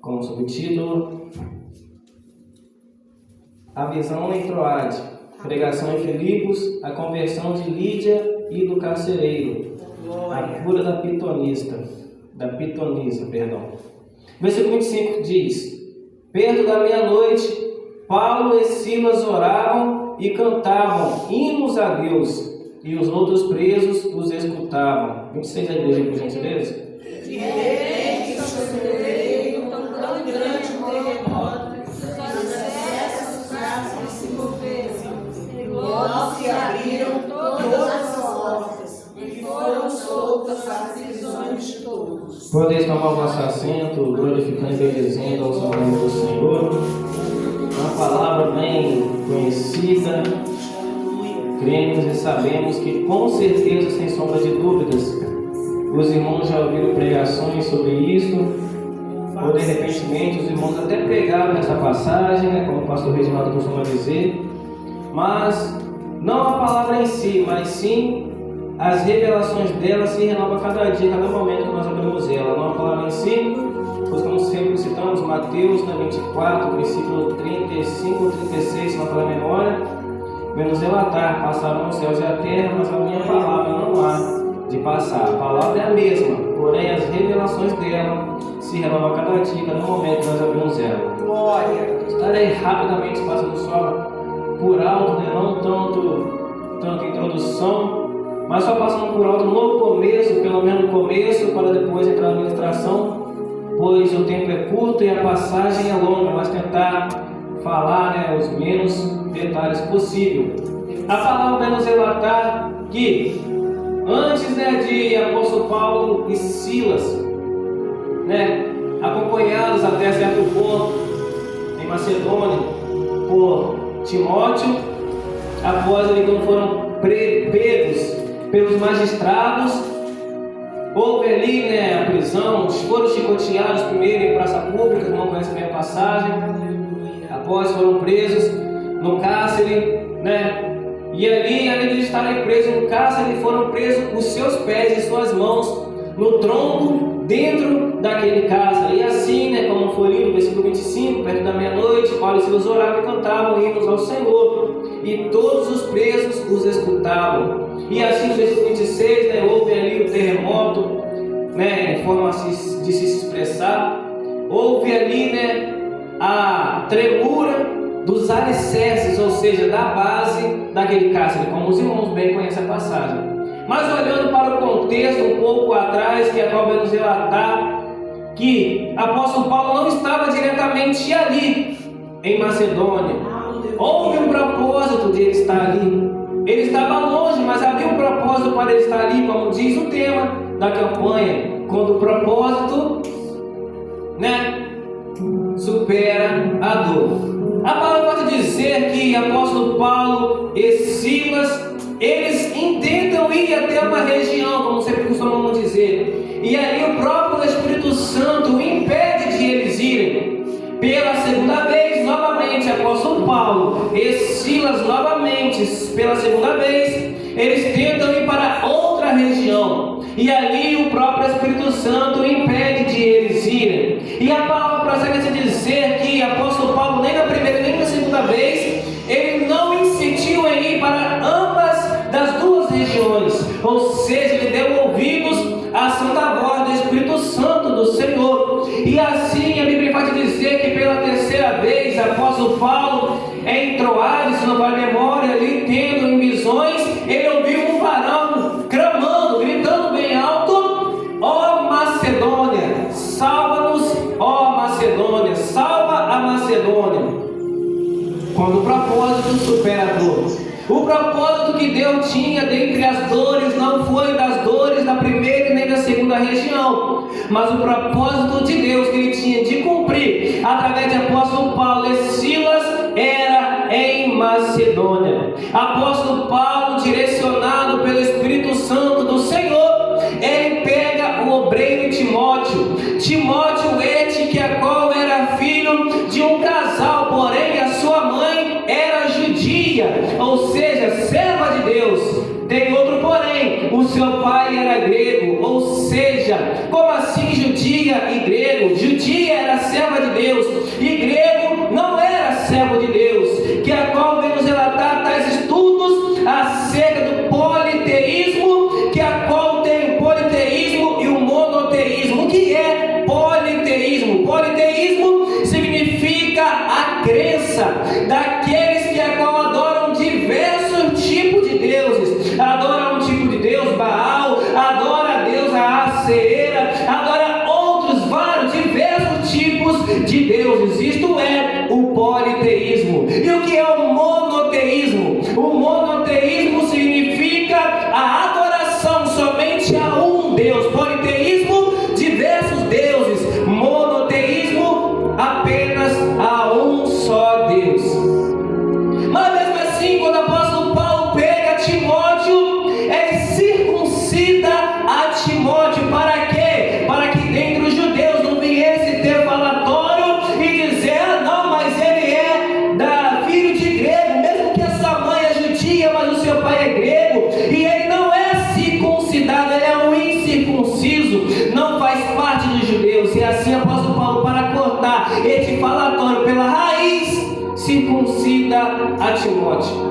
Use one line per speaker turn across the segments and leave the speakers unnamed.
Com o subtítulo A visão em Troade, pregação em Filipos, a conversão de Lídia e do carcereiro, a cura da pitonisa. Versículo 25 diz: perto da meia-noite, Paulo e Silas oravam e cantavam hinos a Deus, e os outros presos os escutavam. 26 da igreja, por gentileza.
De repente, sucedeu tão grande um terremoto, que os acessos pratos se moveram, e logo se abriram todas as portas, e foram soltas as prisões de todos.
Podeis tomar o vosso assento, glorificando e bendizendo ao nome do Senhor. Uma palavra bem conhecida, cremos e sabemos que com certeza, sem sombra de dúvidas, os irmãos já ouviram pregações sobre isso, ou de repente os irmãos até pregaram nessa passagem, né, como o pastor Reginaldo costuma dizer, mas não a palavra em si, mas sim as revelações dela se renovam cada dia, cada momento que nós abrimos ela. Não a palavra em si, pois como sempre citamos Mateus 24, versículo 35, 36, se não pela memória, menos relatar, passarão os céus e a terra, mas a minha palavra não há de passar. A palavra é a mesma, porém as revelações dela se renovam cada dia, cada momento que nós abrimos ela.
Glória!
Estarei rapidamente passando só por alto, né? Não tanto introdução, mas só passando por alto no começo, pelo menos no começo, para depois entrar na ministração, pois o tempo é curto e a passagem é longa, mas tentar falar, né, os menos detalhes possível. A palavra vai nos relatar que antes, né, de apóstolo Paulo e Silas, né, acompanhados até certo ponto em Macedônia por Timóteo, após ali quando foram pegos pelos magistrados, houve ali, né, a prisão, foram chicoteados primeiro em praça pública, não conhece bem a passagem, após foram presos no cárcere, né, e ali, além de estarem presos no cárcere, foram presos os seus pés e suas mãos no tronco dentro daquele cárcere. E assim, né, como foi lido no versículo 25, perto da meia-noite, Paulo e Silas oravam e cantavam hinos ao Senhor, e todos os presos os escutavam. E assim, no versículo 26, né, houve ali o terremoto, né, em forma de se expressar, houve ali, né, a tremura dos alicerces, ou seja, da base daquele cárcere, como os irmãos bem conhecem a passagem. Mas olhando para o contexto um pouco atrás, que a qual vai nos relatar que o apóstolo Paulo não estava diretamente ali em Macedônia. Houve um propósito de ele estar ali. Ele estava longe, mas havia um propósito para ele estar ali, como diz o tema da campanha, quando o propósito, né, supera a dor. A palavra pode dizer que apóstolo Paulo e Silas, eles intentam ir até uma região, como sempre costumamos dizer, e ali o próprio Espírito Santo impede de eles irem. Pela segunda vez, novamente, apóstolo Paulo e Silas, novamente, pela segunda vez, eles tentam ir para outra região, e ali o próprio Espírito Santo impede de eles irem. E a palavra prossegue a dizer que apóstolo Paulo, nem na primeira nem na segunda vez, ele não insistiu em ir para ambas das duas regiões, ou seja, ele deu ouvidos à santa voz do Espírito Santo do Senhor. E assim a Bíblia vai dizer que pela terceira vez, apóstolo Paulo, em Troade, se não vai a memória, ali tendo em visões, ele ouviu um varão clamando, gritando bem alto: ó Macedônia, salva-nos, ó Macedônia, salva a Macedônia. Quando o propósito supera a dor. O propósito que Deus tinha dentre as dores não foi das dores da primeira nem da segunda região, mas o propósito de Deus que ele tinha de cumprir através de apóstolo Paulo e Silas era em Macedônia. Apóstolo Paulo, direcionado pelo Espírito Santo do Senhor, ele pega o obreiro Timóteo este que a qual era filho de um casal, porém a sua mãe era judia, ou seja, serva de Deus. Tem outro porém, o seu pai era grego, ou seja, como assim judia e grego? Judia serva de Deus, e grego não era servo de Deus, que a qual vem nos relatar tais estudos acerca do politeísmo, que a qual tem o politeísmo e o monoteísmo. O que é politeísmo? Politeísmo significa a crença daqueles que a qual adoram diversos tipos de deuses. Adora um tipo de Deus, Baal, adora a deusa Aceera, adora outros vários, diversos tipos de deuses. Isto é o politeísmo. E o que é o monoteísmo? O monoteísmo significa a adoração somente a um Deus. Politeísmo, diversos deuses. Monoteísmo, apenas a um só Deus. Mas mesmo assim, quando o apóstolo Paulo pega Timóteo, ele circuncida a Timóteo. Para quê? Para que dentre os judeus não viesse ter falatório e dizer: ah não, mas ele é filho de grego, mesmo que a sua mãe é judia, mas o seu pai é grego, e ele não é circuncidado, ele é um incircunciso, não faz parte dos judeus. E assim o apóstolo Paulo, para cortar este falatório pela raiz, circuncida a Timóteo.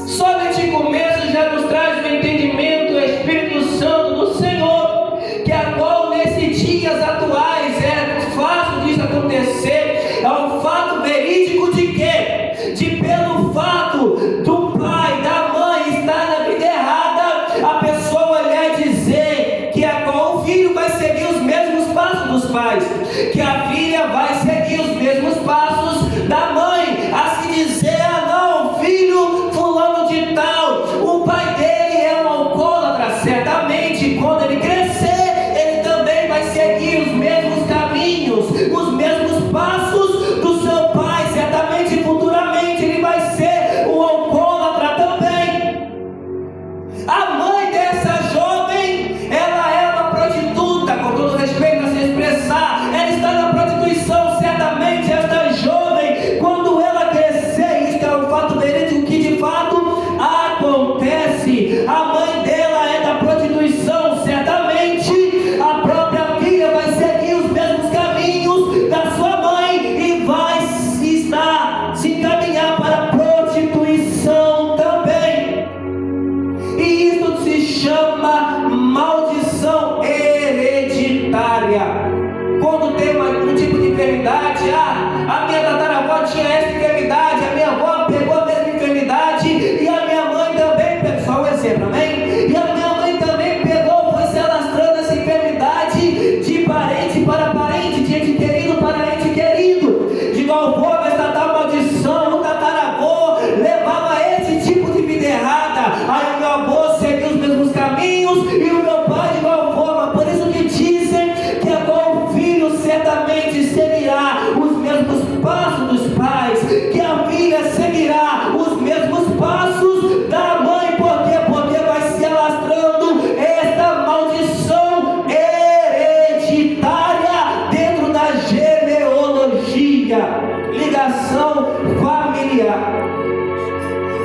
Só neste começo já nos traz o entendimento do Espírito Santo do Senhor, que a qual nesses dias atuais é fácil disso acontecer. É um fato verídico de quê? De pelo fato do pai, da mãe estar na vida errada, a pessoa olhar e dizer que a qual o filho vai seguir os mesmos passos dos pais, que a filha vai seguir os mesmos passos da mãe, assim dizer: ah não, filho fulano de tal, o pai dele é um alcoólatra, certamente quando ele crescer, ele também vai seguir os mesmos caminhos, os mesmos passos do seu pai, certamente futuramente ele vai ser um alcoólatra também. A mãe dessa jovem, ela é uma prostituta, com todo respeito a se expressar, ela está na prostituição, certamente esta jovem, quando ela crescer, isto é um fato verídico que de fato acontece, a mãe dela é da prostituição, certamente a própria filha vai seguir os mesmos caminhos da sua mãe e vai se encaminhar para a prostituição também. E isso se chama maldição hereditária. Quando tem um tipo de enfermidade, a minha tataravó tinha essa enfermidade, a minha avó pegou a mesma enfermidade, e a minha mãe também pegou, só um exemplo, amém? E a minha mãe também pegou, foi se alastrando essa enfermidade de parente para parente, de ente querido para ente querido, de igual forma essa tal maldição, o tataravô levava esse tipo de vida errada, aí o meu avô seguiu os mesmos caminhos, e o meu pai de igual forma. Por isso que dizem que agora o filho certamente seguirá os mesmos passos dos pais, que a filha seguirá os mesmos passos da mãe. Por quê? Porque vai se alastrando esta maldição hereditária dentro da genealogia, ligação familiar.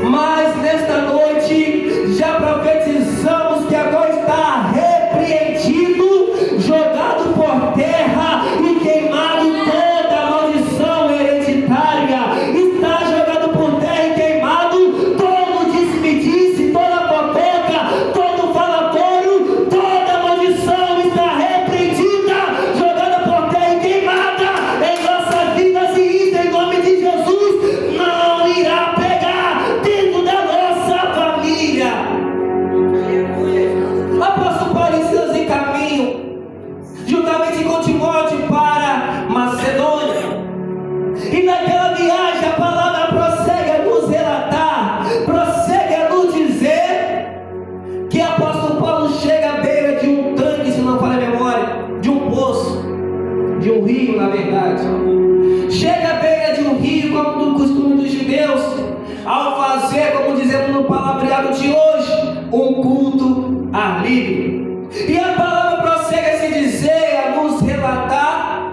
Mas nesta noite já profetizamos que agora está repreendido, jogado por terra e queimado toda a maldição hereditária. Está jogado por terra e queimado todo disse-me-disse, toda fofoca, todo falatório, toda maldição está repreendida, jogada por terra e queimada em nossas vidas, e isso em nome de Jesus não irá pegar dentro da nossa família. O apóstolo Paulo e Silas em caminho, juntamente com Timóteo, para Macedônia. E naquela viagem a palavra prossegue a nos relatar, prossegue a nos dizer que o apóstolo Paulo chega à beira de um tanque, se não falha a memória, de um poço, de um rio, na verdade. Chega à beira de um rio, como do costume dos judeus, ao fazer, como dizemos no palavreado de hoje, um culto ar livre. E a palavra prossegue a se dizer, a nos relatar,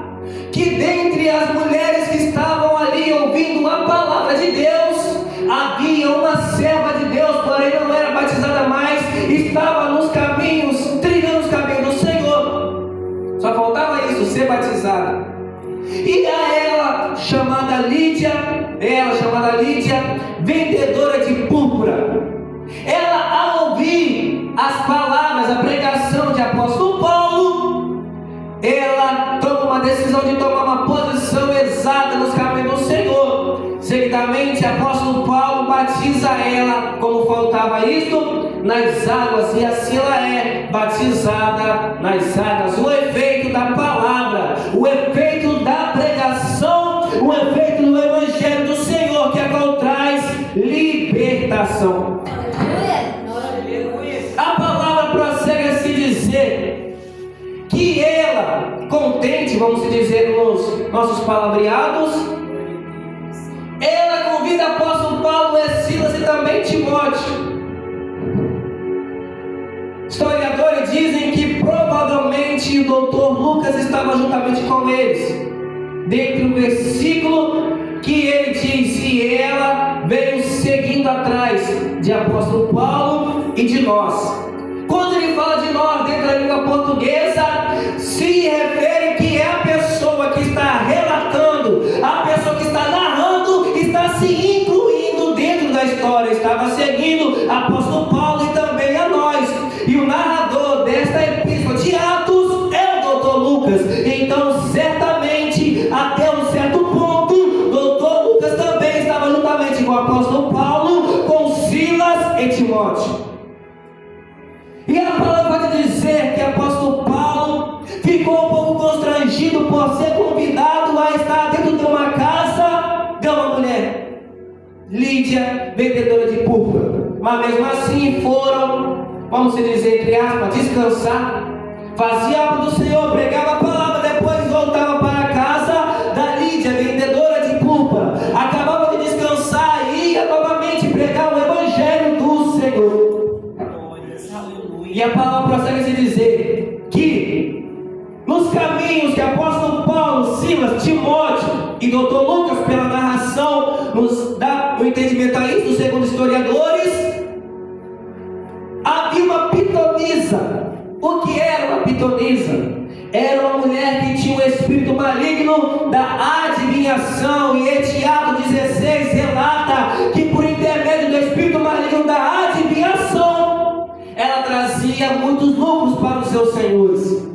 que dentre as mulheres que estavam ali ouvindo a palavra de Deus, havia uma serva de Deus, porém não era batizada mais, estava nos caminhos, trilhando os caminhos do Senhor. Só faltava isso, ser batizada. E a ela chamada Lídia, vendedora de púrpura, ela, ao ouvir as palavras, a pregação de apóstolo Paulo, ela toma uma decisão de tomar uma posição exata nos caminhos do Senhor. Seguidamente, apóstolo Paulo batiza ela, como faltava isto, nas águas, e assim ela é batizada nas águas. O efeito da palavra, o efeito da pregação, o efeito do evangelho do Senhor, que é qual traz libertação. A palavra prossegue a se dizer que ela, contente, vamos dizer nos nossos palavreados, ela convida o apóstolo Paulo, Silas e também Timóteo. Historiadores dizem que provavelmente o doutor Lucas estava juntamente com eles. Dentro do versículo que ele diz: e ela veio seguindo atrás de apóstolo Paulo e de nós. Quando ele fala de nós dentro da língua portuguesa, se refere que é a pessoa que está relatando, a pessoa que está narrando, está se incluindo dentro da história, estava seguindo apóstolo Paulo e também a nós. E o narrador desta epístola de Atos é o doutor Lucas. Então, certamente, até um certo ponto, o doutor Lucas também estava juntamente com o apóstolo Paulo, com Silas e Timóteo. E a palavra vai dizer que o apóstolo Paulo ficou um pouco constrangido por ser convidado a estar dentro de uma casa de uma mulher, Lídia, vendedora de púrpura. Mas mesmo assim foram, vamos dizer, entre aspas, descansar. Fazia a obra do Senhor, pregava a palavra, depois voltava para a casa da Lídia, vendedora de púrpura. Acabava de descansar e ia novamente pregar o evangelho do Senhor. E a palavra prossegue a se dizer que nos caminhos que apóstolo Paulo, Silas, Timóteo e doutor Lucas, pela narração, nos dá o entendimento a isso, segundo historiadores, havia uma pitonisa. O que era uma pitonisa? Era uma mulher que tinha um espírito maligno da adivinhação. E Atos 16 relata que por intermédio do espírito maligno da adivinhação, ela trazia muitos lucros para os seus senhores.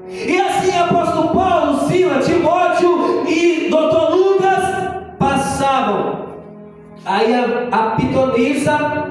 E assim apóstolo Paulo, Silas, Timóteo e doutor Lucas passavam. Aí a pitonisa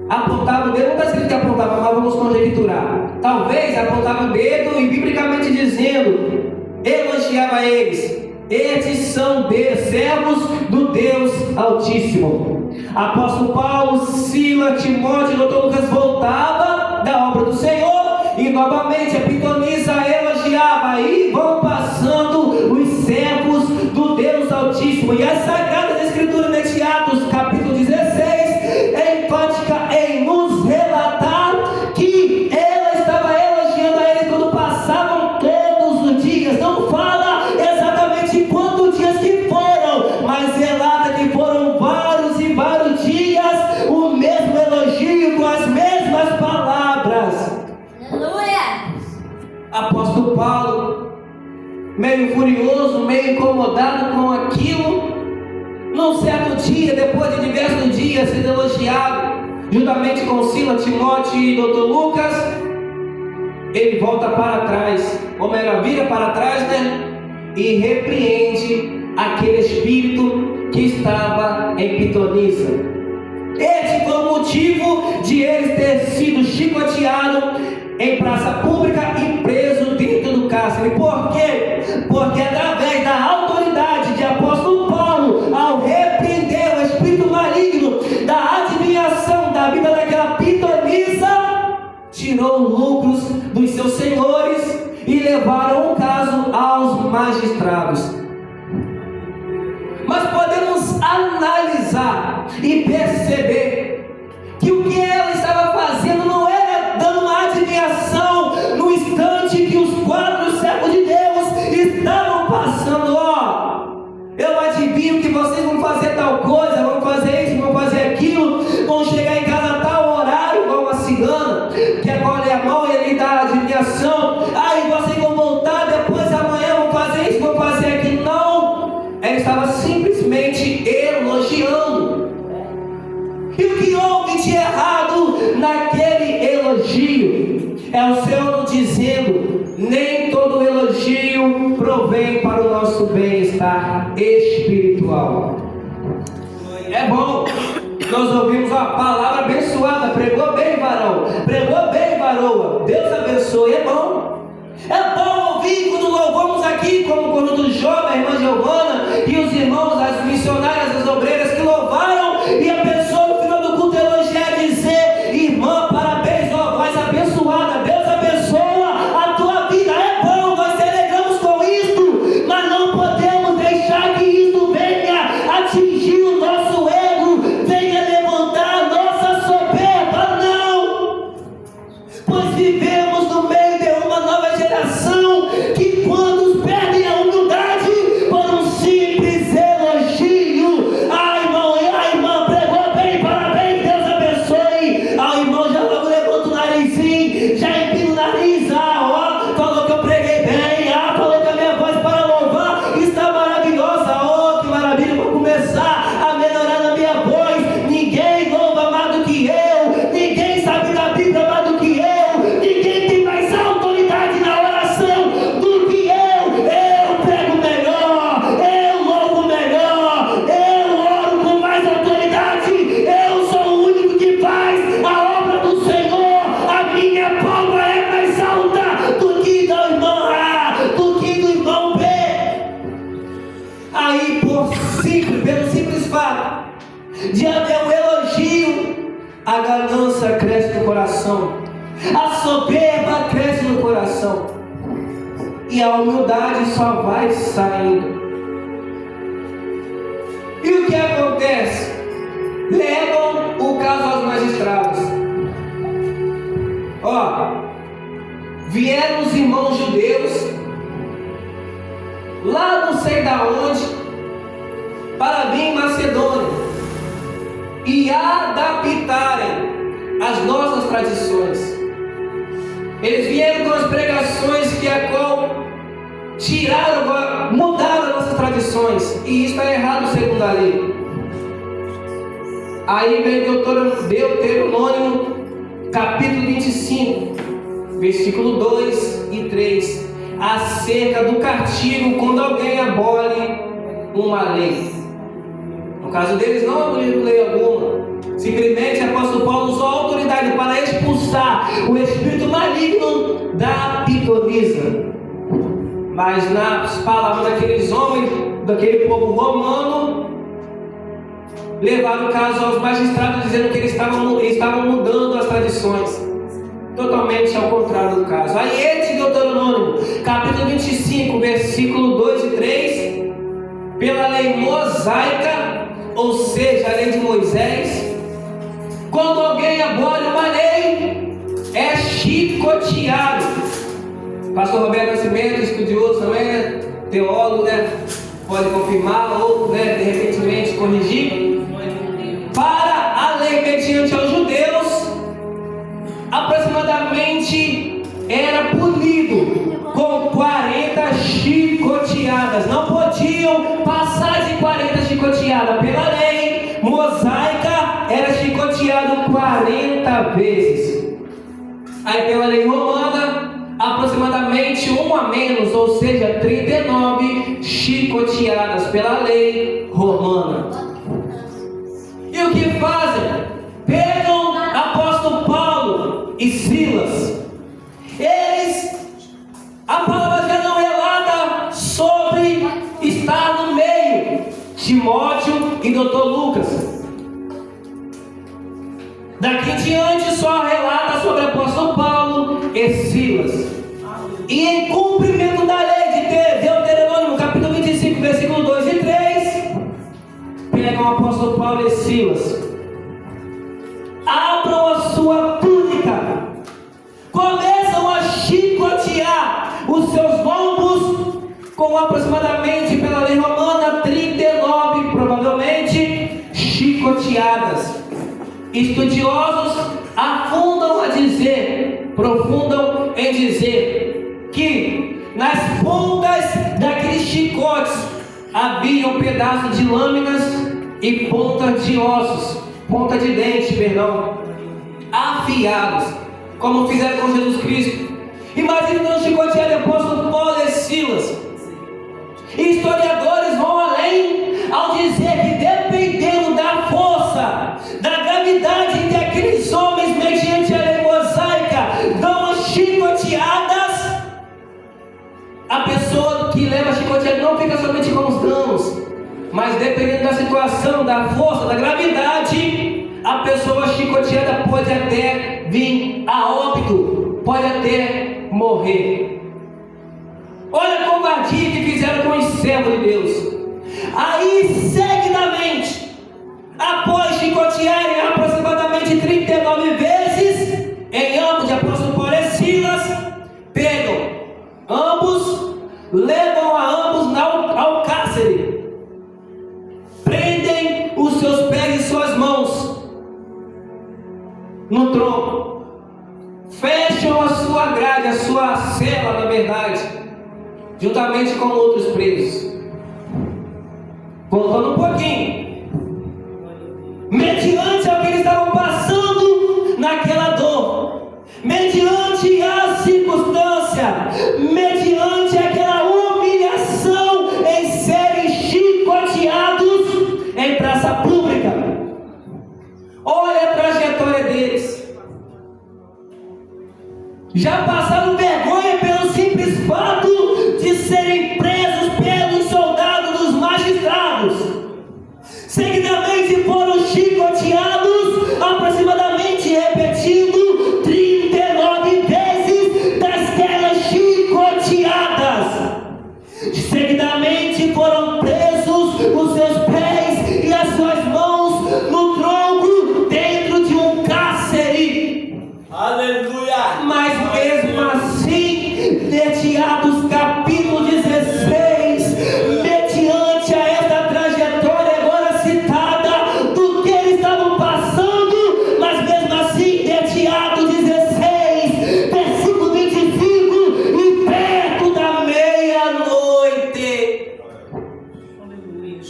apontava o dedo, não está escrito que apontava, mas vamos conjecturar. Talvez apontava o dedo e biblicamente dizendo, elogiava eles: estes são servos do Deus Altíssimo. Apóstolo Paulo, Silas, Timóteo e doutor Lucas voltava da obra do Senhor e novamente a pitonisa elogiava. Aí vão passando os servos do Deus Altíssimo. E as Sagradas Escrituras neste Atos capítulo 16 é enfática em nos relatar que ela estava elogiando a eles quando passavam todos os dias. Não fala exatamente quantos dias que foram, mas relata que foram vários e vários dias o mesmo elogio com as mesmas palavras. Aleluia! Apóstolo Paulo, meio furioso, meio incomodado com aquilo, num certo dia, depois de diversos dias sendo elogiado, juntamente com Silas, Timóteo e doutor Lucas, ele volta para trás, ou melhor, vira para trás, e repreende aquele espírito que estava em pitonisa. Esse foi o motivo de ele ter sido chicoteado em praça pública e preso dentro do cárcere. Por quê? Porque através da autoridade de apóstolo Paulo, ao repreender o espírito maligno da adivinhação da vida daquela pitonisa, tirou lucros dos seus senhores e levaram o caso aos magistrados. Mas podemos analisar e perceber que o que ela estava fazendo não era dando uma adivinhação no instante que os 4 servos de Deus estavam passando. Eu adivinho que vocês vão fazer tal coisa, vão fazer isso, vão fazer aquilo, vão chegar em casa a tal horário, igual uma cigana, que agora é a mão e ele dá a adivinhação. Aí vocês vão voltar, depois amanhã vão fazer isso, vão fazer aquilo. Não. auxílio provém para o nosso bem-estar espiritual. É bom, nós ouvimos a palavra abençoada, pregou bem, varão, pregou bem, varoa, Deus abençoe, é bom. É bom ouvir quando louvamos aqui, como quando do jovem, a irmã Giovana e os irmãos, as missionárias, as obreiras que louvaram, e a pessoa no final do culto elogiar e dizer: irmã, parabéns, ó, voz abençoada, Deus abençoa a tua vida. É bom, nós celebramos com isto, mas não podemos deixar que isto venha atingir o nosso ego, venha levantar a nossa soberba, não, pois vivemos no meio de uma nova geração que quando perdem a humildade por um simples elogio, a irmã pregou bem, parabéns, Deus abençoe, o irmão já logo levanta o narizinho, já empina o nariz, ó, falou que eu preguei bem, falou que a minha voz para louvar está maravilhosa, que maravilha, vou começar a melhorar na minha voz. Ninguém louva mais do que eu, ninguém sabe da Bíblia mais do que eu, ninguém tem mais autoridade na oração do que eu prego melhor, eu louvo melhor, eu oro com mais autoridade, eu sou o único que faz a obra do Senhor, a minha palma é mais alta do que do irmão A, do que do irmão B. Aí, pelo simples fato de haver um elogio, a ganância cresce no coração, a soberba cresce no coração, e a humildade só vai saindo. E o que acontece? Levam o caso aos magistrados. Vieram os irmãos judeus, lá não sei da onde, para vir em Macedônia e adaptarem as nossas tradições. Eles vieram com as pregações que a qual mudaram as nossas tradições, e isso está errado segundo a lei. Aí vem Deuteronômio capítulo 25, versículo 2 e 3, acerca do castigo quando alguém abole uma lei. No caso deles, não aboliram lei alguma, simplesmente o apóstolo Paulo usou a autoridade para expulsar o espírito maligno da pitonisa. Mas nas palavras daqueles homens, daquele povo romano, levaram o caso aos magistrados, dizendo que eles estavam mudando as tradições, totalmente ao contrário do caso. Aí esse Deuteronômio, capítulo 25, versículo 2 e 3, pela lei mosaica, ou seja, a lei de Moisés, quando alguém abole uma lei, é chicoteado. Pastor Roberto Nascimento, estudioso também, teólogo, pode confirmar ou, de repente, corrigir. Para a lei mediante aos judeus, aproximadamente era punido com 40 chicoteadas. Não podiam passar de 40 chicoteadas. Pela lei mosaica era chicoteado 40 vezes. Aí pela lei romana, aproximadamente um a menos, ou seja, 39 chicoteadas pela lei romana. E o que fazem? Pegam apóstolo Paulo e Silas. A palavra já não relata sobre estar no meio, Timóteo e Dr. Lucas. Daqui em diante só relata sobre o apóstolo Paulo e Silas. E em cumprimento da lei de Deuteronômio, capítulo 25, versículo 2 e 3, pegam o apóstolo Paulo e Silas, abram a sua túnica, começam a chicotear os seus lombos com aproximadamente, pela lei romana, 39, provavelmente, chicoteadas. Estudiosos aprofundam em dizer que nas pontas daqueles chicotes haviam pedaços de lâminas e pontas de ossos, ponta de dente, afiados, como fizeram com Jesus Cristo. Imagina dando chicoteado de apóstolo Paulo e Silas. Historiadores vão além ao dizer que, dependendo da força, da gravidade que aqueles homens, mediante a lei mosaica, dão as chicoteadas, a pessoa que leva a chicoteada não fica somente com os danos, mas dependendo da situação, da força, da gravidade, a pessoa chicoteada pode até vir a óbito, pode até morrer. Olha a covardia que fizeram com os servos de Deus. Aí, seguidamente, após chicotearem aproximadamente 39 vezes, em ambos de apóstolo Paulo e Silas, pegam ambos, levam a ambos ao cárcere, prendem os seus pés e suas mãos no tronco, fecham a sua grade, a sua cela, na verdade, juntamente com outros presos. Voltando um pouquinho, mediante o que eles estavam passando naquela dor, mediante a circunstância, mediante aquela humilhação em serem chicoteados em praça pública, olha a trajetória deles. Já passaram vergonha pelo simples fato de serem presos pelos soldados dos magistrados. Seguidamente foram chicoteados, aproximadamente repetindo 39 vezes daquelas chicoteadas. Seguidamente foram presos os seus pés e as suas mãos no tronco dentro de um cárcere.
Aleluia!
Mas mesmo assim, mediante Atos capítulo 16, mediante a esta trajetória agora citada do que eles estavam passando, mas mesmo assim, mediante Atos 16, versículo 25, e perto da meia-noite,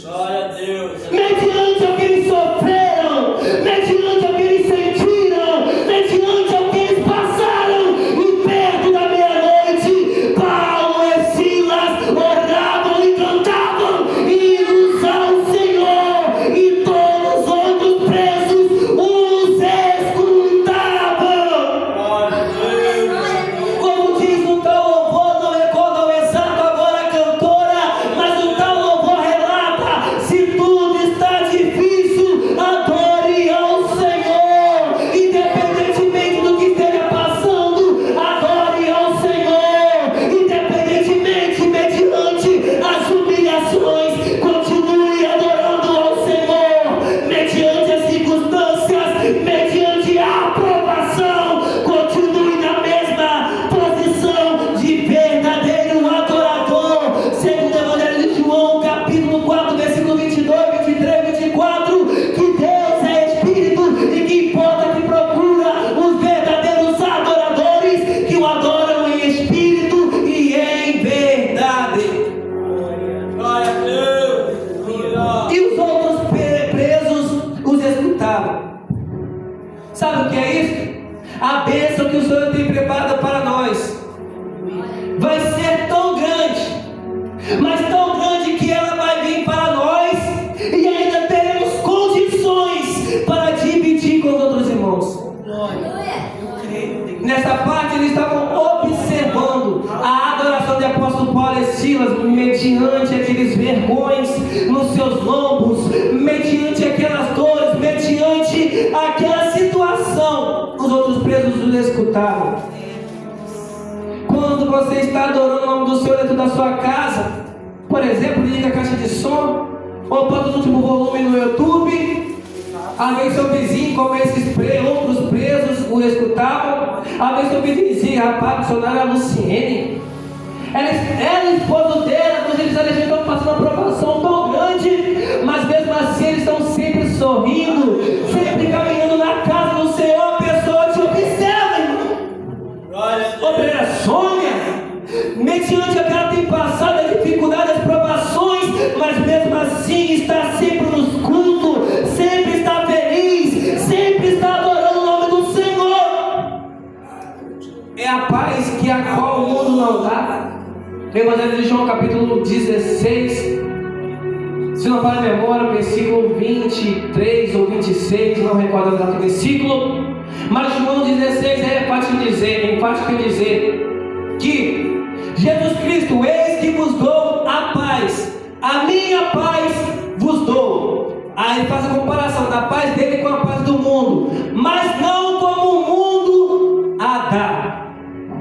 Glória a Deus!
mediante o que eles sofreram, mediante o que eles sentiram, mediante o que eles passaram, e perto da meia-noite, Paulo e Silas oravam e cantavam hinos ao Senhor, e todos os outros presos os escutavam.
Glória a Deus!
Como diz o tal louvor, não recordo ao exato agora a cantora, mas o tal louvor relata: se tudo está difícil, adore ao Senhor. Independentemente do que esteja passando, adore ao Senhor. Independentemente, mediante as humilhações, continue adorando ao Senhor. Mediante as circunstâncias, mediante a aprovação, continue na mesma posição de verdadeiro adorador. Segundo o Evangelho de João, capítulo 4, versículo 22, 23, 24, que Deus é Espírito e que importa que procura os verdadeiros adoradores que o adoram em espírito e em verdade.
Glória a Deus! Glória!
E os outros presos os escutavam. Sabe o que é isso? A bênção que o Senhor tem preparado para nós vai ser tão grande, mas tão grande, que ela vai vir para nós e ainda teremos condições para dividir com os outros irmãos. Nessa parte eles estavam observando a adoração de apóstolo Paulo e Silas, mediante aqueles vergões nos seus lombos, mediante aquelas dores, mediante aquela situação. Os outros presos os escutavam. Quando você está adorando o nome do Senhor dentro da sua casa, por exemplo, liga a caixa de som, ou bota o último volume no YouTube. Às vezes seu vizinho, como esses outros presos, o escutavam. Às vezes seu vizinho dizia: rapaz, o missionário é a Luciene. Ela e o esposo dela, quando eles estão passando uma provação tão grande, mas mesmo assim eles estão sempre sorrindo, sempre caminhando na casa do Senhor. A pessoa te observa, irmão.
Glória a Deus!
Obreira Sônia, mediante aquela tem passado a dificuldade, as provações, mas mesmo assim está sempre nos cultos, sempre está feliz, sempre está adorando o nome do Senhor. É a paz que acorda Evangelho de João, capítulo 16, se não falha a memória, versículo 23 ou 26, não recordo o exato versículo, mas João 16 é enfático em dizer que Jesus Cristo, eis que vos dou a paz, a minha paz vos dou. Aí ele faz a comparação da paz dele com a paz do mundo, mas não como o mundo a dá.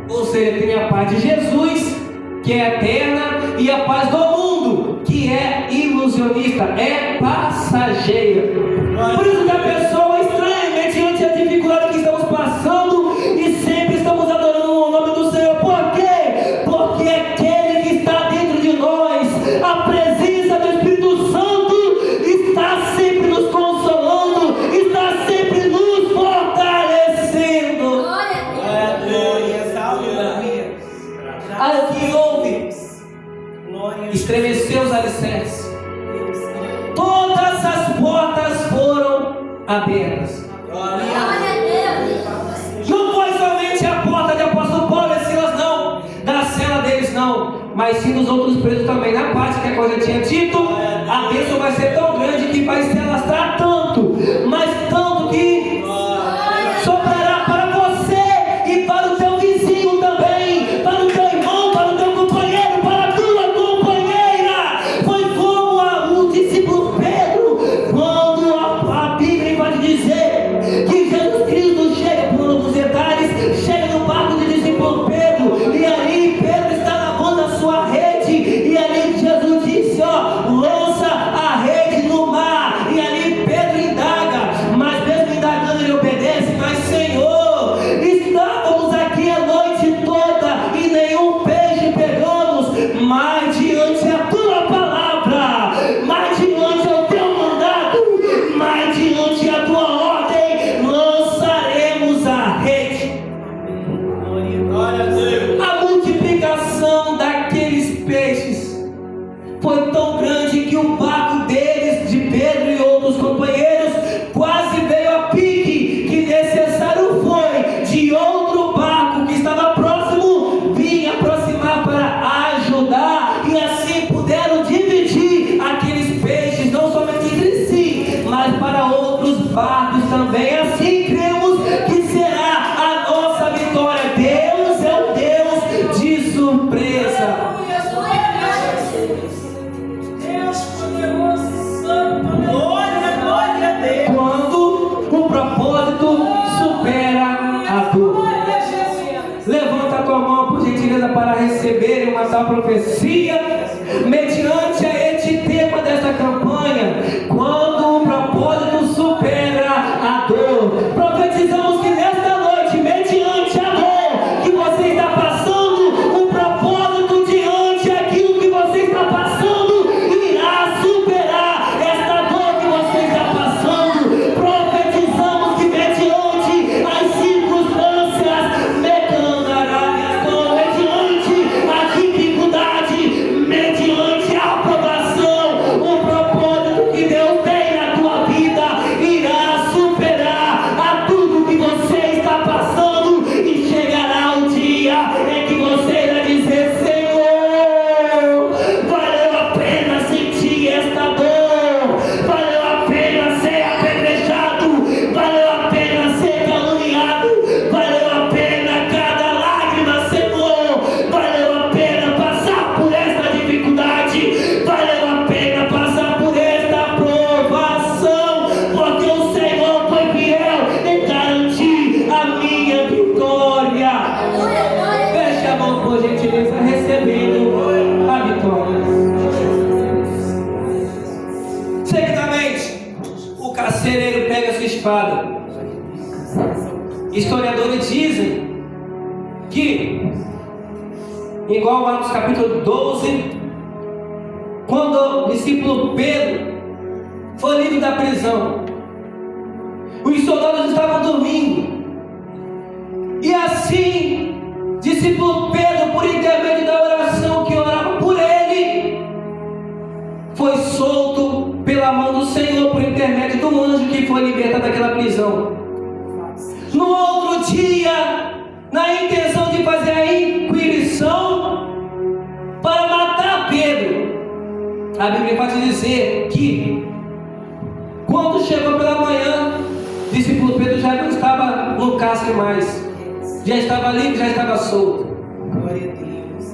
Ou seja, tem a paz de Jesus, que é eterna, e a paz do mundo, que é ilusionista, é passageira. Por isso que a pessoa, estranhamente, ante a dificuldade que estamos passando, e sempre estamos adorando o nome do Senhor. Por quê? Porque aquele que está dentro de nós, a presença do Espírito Santo, está sempre nos consolando, está sempre nos fortalecendo. Ao que ouve, estremeceu os alicerces, todas as portas foram abertas. Não foi somente a porta de apóstolo Paulo e Silas, não, da cela deles, não, mas sim dos outros presos também. Na parte que a coisa tinha dito, a bênção vai ser tão grande que vai se alastrar tanto, mas tanto que sobrará para você e para o teu vizinho também, para o teu irmão, para o teu companheiro, para a tua companheira. Foi como o discípulo Pedro, quando a Bíblia vai dizer que Jesus Cristo chega por um dos detalhes, chega no barco do discípulo Pedro, e ali Pedro está lavando a sua rede, e ali Jesus disse, lança a rede no mar, e ali Pedro indaga, mas mesmo indagando ele obedece. Mas Senhor, estávamos aqui a noite toda e nenhum peixe pegamos, mas diante a tua palavra, mas diante ao teu mandado, mas diante a tua ordem, lançaremos a rede. A multiplicação daqueles peixes foi tão grande que o barco deles, de Pedro e outros companheiros, quase veio a pique, que necessário foi de outro barco que estava próximo vir aproximar para ajudar, e assim puderam dividir aqueles peixes, não somente entre si, mas para outros barcos também. Assim cremos que será a nossa vitória. Deus é um Deus de surpresa. Quando o propósito supera a dor. Levanta a tua mão, por gentileza, para receber uma tal profecia, mediante a este tema desta campanha. Quando o propósito supera a dor. Profetizamos que nesta noite, mediante a dor que você está passando, o propósito diante daquilo que você está passando irá superar esta dor que você está passando. Profetizamos que mediante as circunstâncias, mediante a dificuldade, mediante a aprovação, o propósito que Deus tem na tua vida irá superar a tudo que você está passando, e chegará o dia em que você irá dizer: Senhor, valeu a pena sentir esta dor, valeu a pena ser apedrejado, valeu a pena ser caluniado, valeu a pena cada lágrima, Senhor, valeu a pena passar por esta dificuldade, valeu a pena passar por esta provação, porque o Senhor foi fiel em garantir a minha vitória. Feche a mão, por gentileza, recebendo a vitória. Seguidamente, o carcereiro pega a sua espada. Historiadores dizem que, igual Atos capítulo 12, quando o discípulo Pedro foi livre da prisão, os soldados estavam dormindo, e assim, discípulo Pedro, por intermédio da oração que orava por ele, foi solto pela mão do Senhor, por intermédio do anjo que foi libertado daquela prisão. No outro dia, na intenção de fazer a inquirição, a Bíblia vai te dizer que quando chegou pela manhã, o discípulo Pedro já não estava no cárcere mais, já estava livre, já estava solto.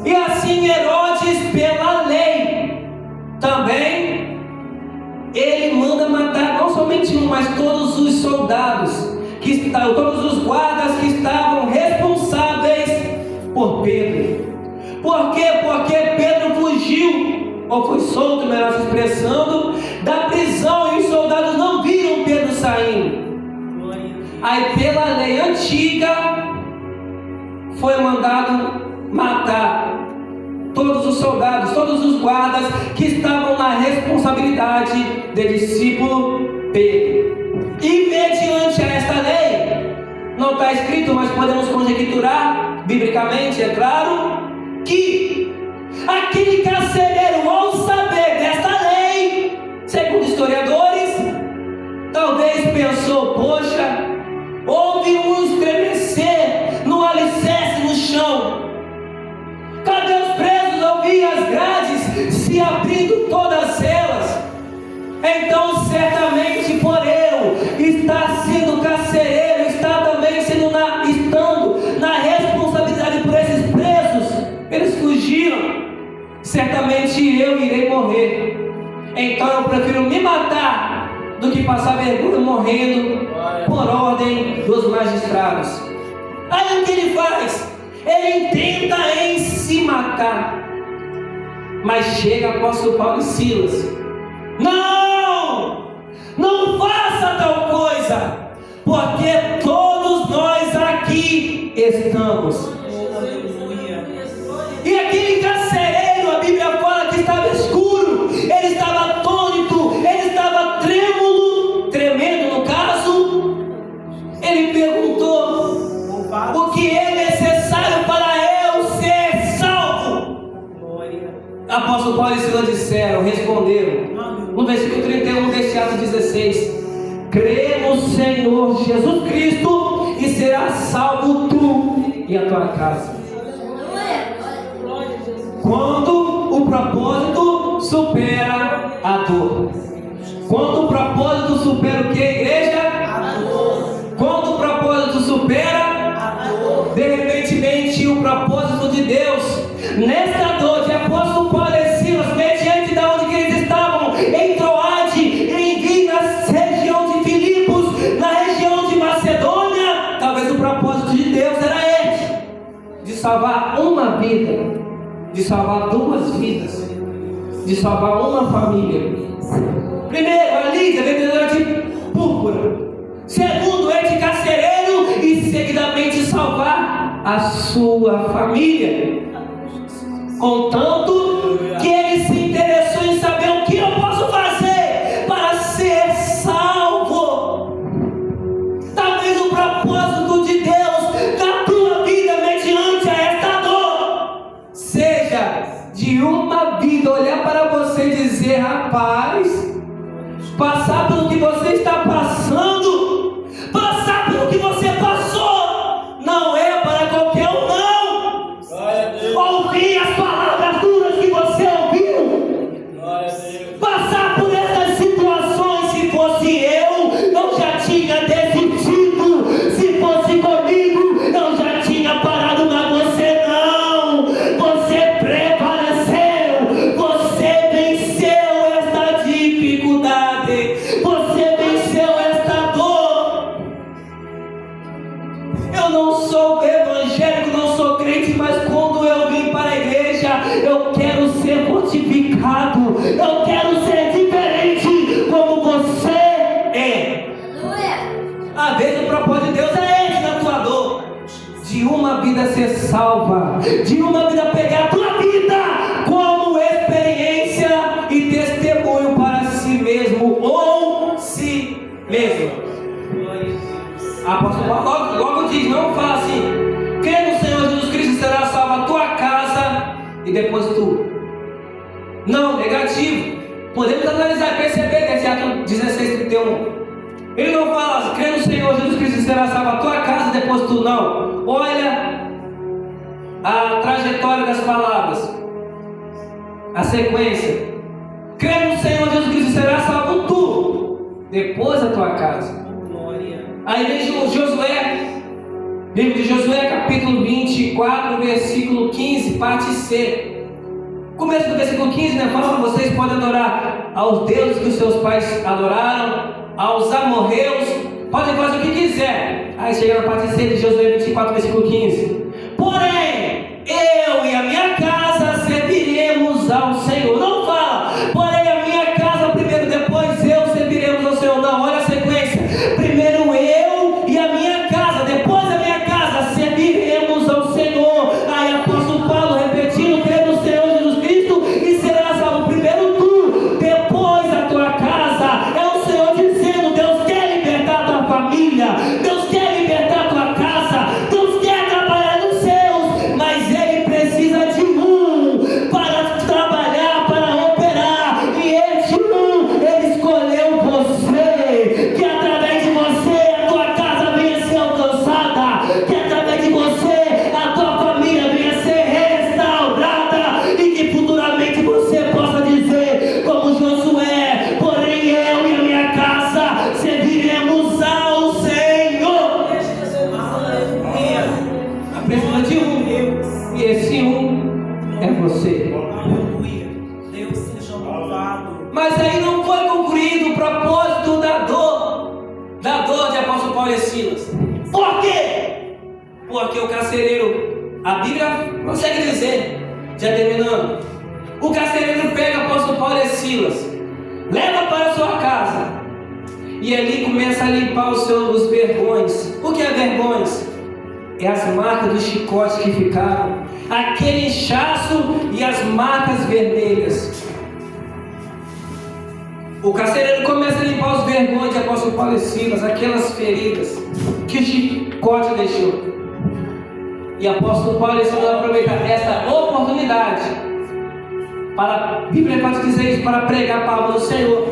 E assim Herodes, pela lei, também ele manda matar não somente um, mas todos os soldados todos os guardas que estavam responsáveis por Pedro. Por quê? Porque Pedro fugiu, ou foi solto, melhor se expressando, da prisão, e os soldados não viram Pedro saindo. Aí pela lei antiga foi mandado matar todos os soldados, todos os guardas que estavam na responsabilidade do discípulo Pedro. E mediante esta lei, não está escrito, mas podemos conjecturar, biblicamente, é claro, que aquele carcereiro, ao saber desta lei, segundo historiadores, talvez pensou: poxa, houve um estremecer no alicerce, no chão. Cadê os presos? Eu vi as grades se abrindo, todas elas. Então certamente por eu estar sendo carcereiro, está também estando na responsabilidade por esses presos, eles fugiram, certamente eu irei morrer. Então eu prefiro me matar do que passar vergonha morrendo por ordem dos magistrados. Aí o que ele faz? Ele tenta em se matar, mas chega o apóstolo Paulo e Silas: não faça tal coisa, porque todos nós aqui estamos. E aquele carcereiro, a Bíblia fala que estava escuro, ele estava atônito, ele estava tremendo no caso. Ele perguntou: o que é necessário para eu ser salvo? Apóstolo Paulo e Silas responderam, no versículo 31 deste Atos 16: crê no Senhor Jesus Cristo e serás salvo tu e a tua casa. Quando o propósito supera a dor. Quando o propósito supera o que, igreja? A dor. Quando o propósito supera a dor. De repente o propósito de Deus nesta dor de apóstolo Paulo e Silas, mediante da onde que eles estavam, em Troade, em Vinas, região de Filipos, na região de Macedônia, talvez o propósito de Deus era esse: de salvar uma vida, de salvar duas vidas, de salvar uma família. Primeiro, a Lídia, vendedora de púrpura. Segundo, ele de carcereiro, e seguidamente salvar a sua família. Contanto que ele se interessou em saber o que eu posso fazer para ser salvo. Talvez o propósito de Deus na tua vida, mediante a esta dor, seja de uma vida olhar para você e dizer: rapaz, passar pelo que você está passando, passar pelo que você passou, não é para qualquer um, não. Ouvir as palavras duras que você ouviu, passar por essas situações. Se fosse eu já tinha desistido. Se fosse comigo, eu já tinha parado. Mas você não, você prevaleceu, você venceu esta dificuldade, você venceu esta dor. Eu não sou evangélico, não sou crente, mas quando eu vim para a igreja, eu quero ser fortificado, eu quero ser diferente como você é. Às vezes o propósito de Deus é esse na tua dor, de uma vida ser salva, de uma vida pegar a tua vida como experiência e testemunho para si mesmo ou si mesmo. Apóstolo Paulo logo diz, não fala assim: crê no Senhor Jesus Cristo, será salva a tua casa e depois tu. Não, negativo. Podemos analisar, perceber desse Atos 16:31. Ele não fala: crê no Senhor Jesus Cristo, será salva a tua casa e depois tu. Não. Olha a trajetória das palavras, a sequência. crê no Senhor Jesus Cristo, será salvo tu, depois a tua casa. Aí vem Josué, livro de Josué, capítulo 24, versículo 15, parte C. Começo do versículo 15, né? Fala para vocês: podem adorar aos deuses que os seus pais adoraram, aos amorreus, podem fazer o que quiser. Aí chega na parte C de Josué 24, versículo 15. Porém, eu e a minha casa serviremos ao Senhor. Não fala, porém a minha casa primeiro, depois eu serviremos ao Senhor. Não, olha a sequência. Primeiro eu e a minha casa, depois a minha casa serviremos ao Senhor. Aí apóstolo Paulo repetindo: crê no Senhor Jesus Cristo e será salvo. Primeiro tu, depois a tua casa. É o Senhor dizendo: Deus quer libertar a tua família, Deus quer libertar a tua casa, Deus quer trabalhar nos seus, mas Ele precisa de um para trabalhar, para operar. E este um, Ele escolheu você, que através de você a tua casa venha a ser alcançada, que através de você a tua família venha a ser restaurada, e que futuramente você possa dizer como Josué: porém eu e a minha casa serviremos ao Senhor. A pessoa de um, e esse um é você.
Deus seja louvado.
Mas aí não foi concluído o propósito da dor de apóstolo Paulo e Silas. Por quê? Porque o carcereiro, a Bíblia consegue dizer, já terminando, o carcereiro pega o apóstolo Paulo e Silas, leva para a sua casa, e ali começa a limpar os vergões. O que é vergões? É as marcas dos chicotes que ficaram, aquele inchaço e as marcas vermelhas. O carcereiro começa a limpar os vergões de apóstolo Paulo e Silas, aquelas feridas que o chicote deixou. E apóstolo Paulo e Silas aproveitam essa oportunidade para, a Bíblia pode dizer isso, para pregar a palavra do Senhor.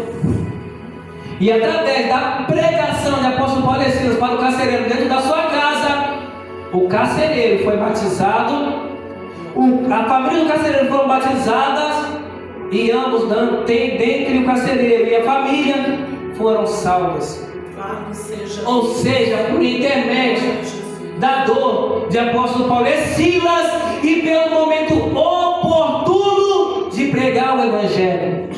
E através da pregação de apóstolo Paulo e Silas para o carcereiro dentro da sua casa, o carcereiro foi batizado, a família do carcereiro foram batizadas, e ambos, dentre o carcereiro e a família, foram salvas. Ou seja, por intermédio da dor de apóstolo Paulo e Silas, e pelo momento oportuno de pregar o Evangelho,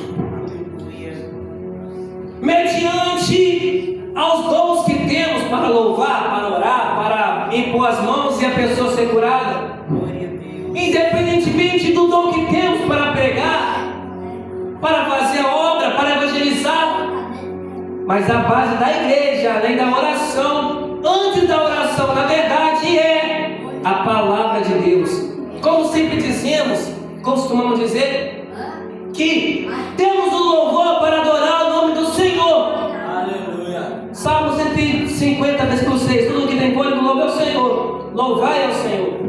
mediante aos dons que temos para louvar, para orar, para impor as mãos e a pessoa ser curada, independentemente do dom que temos para pregar, para fazer a obra, para evangelizar, mas a base da igreja, além da oração, antes da oração, na verdade é a palavra de Deus. Como sempre dizemos, costumamos dizer, que temos o louvor para adorar o nome do Senhor. Aleluia. Salmo 150, versículo 6: tudo que tem fôlego louva ao Senhor, louvai ao Senhor.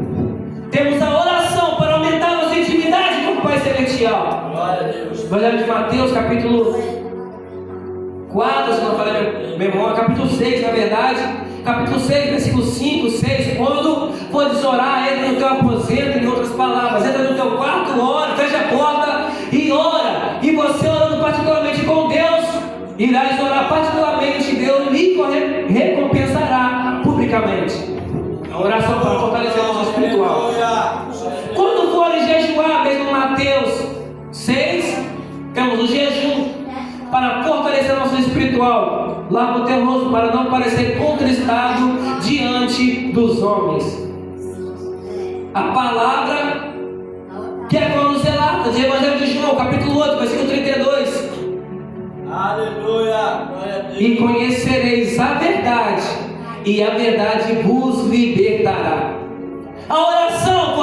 Temos a oração para aumentar a nossa intimidade com o Pai Celestial. Glória a Deus. Evangelho de Mateus, capítulo 4, se não falei a memória, capítulo 6, na verdade, capítulo 6, versículo 5, 6, quando podes orar, entra no teu aposento, em outras palavras, entra no teu quarto, ora, fecha a porta e ora, e você orando particularmente com Deus, irás orar particularmente, Deus lhe recompensará publicamente. A oração para fortalecer a nossa espiritual. Quando forem jejuar, mesmo em Mateus 6, temos o jejum para fortalecer a nossa espiritual. Lava o teu rosto para não parecer contristado diante dos homens. A palavra que é com nos relata de Evangelho de João, capítulo 8, versículo 32. Aleluia! E conhecereis a verdade, e a verdade vos libertará. A oração,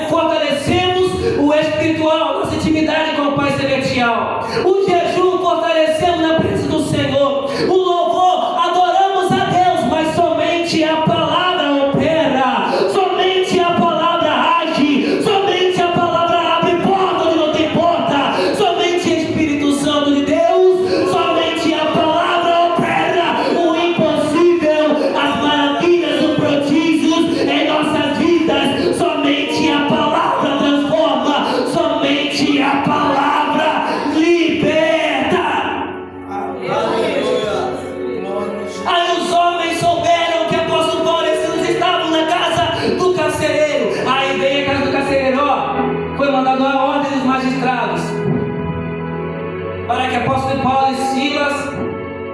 fortalecemos o espiritual, nossa intimidade com o Pai Celestial. O jejum, fortalecemos na presença do Senhor. O louvor, adoramos a Deus, mas somente a palavra opera, somente a palavra age, somente a palavra abre porta onde não tem porta, somente o Espírito Santo de Deus, somente a palavra opera o impossível, as maravilhas, os prodígios em nossas vidas. Somente a palavra transforma, somente a palavra liberta. que apóstolo Paulo e Silas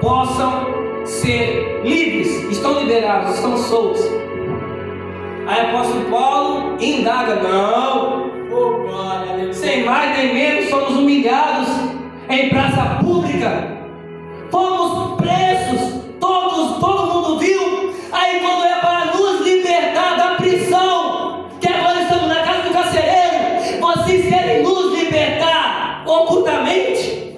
possam ser livres. Estão liberados, estão soltos. Aí apóstolo Paulo indaga: não, sem mais nem menos, somos humilhados em praça pública, fomos presos, todo mundo viu. Aí quando é para nos libertar da prisão, que agora estamos na casa do carcereiro, vocês querem nos libertar ocultamente?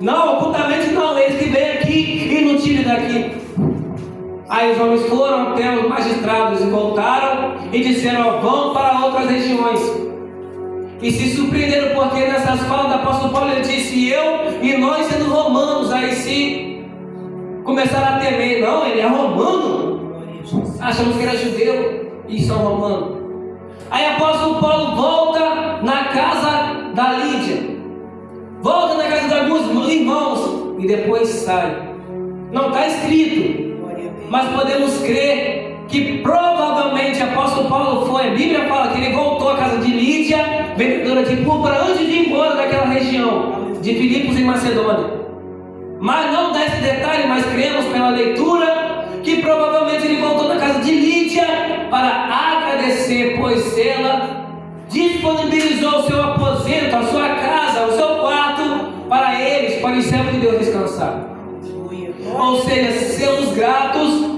Não, ocultamente não, eles que vêm aqui e nos tirem daqui. Aí os homens foram até os magistrados e voltaram e disseram: vão para outras regiões. E se surpreenderam, porque nessas falas do apóstolo Paulo ele disse: eu e nós sendo romanos. Aí se começaram a temer: não, ele é romano, achamos que era judeu e são romanos. Aí o apóstolo Paulo volta na casa da Lídia, volta na casa de alguns irmãos e depois sai. Não está escrito, mas podemos crer que provavelmente o apóstolo Paulo foi. A Bíblia fala que ele voltou à casa de Lídia, vendedora de púrpura, antes de ir embora daquela região de Filipos em Macedônia. Mas não dá esse detalhe, mas cremos pela leitura que provavelmente ele voltou na casa de Lídia para agradecer, pois ela disponibilizou o seu aposento, a sua casa, o seu quarto para eles, para os servos de Deus descansar. Ou seja, sermos gratos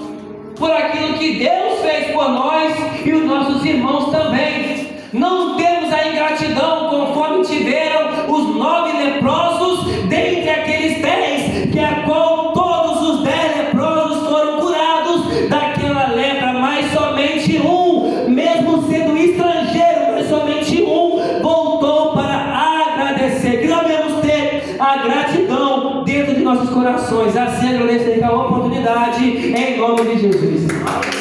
por aquilo que Deus fez por nós e os nossos irmãos também. Não temos a ingratidão conforme tiveram os 9 leprosos dentre aqueles 10, que a qual todos os 10 leprosos foram curados daquela lepra, mas somente um, mesmo sendo estrangeiro, mas somente um voltou para agradecer. Que nós devemos ter a gratidão dentro de nossos corações. Assim agradecer a oportunidade em nome de Jesus.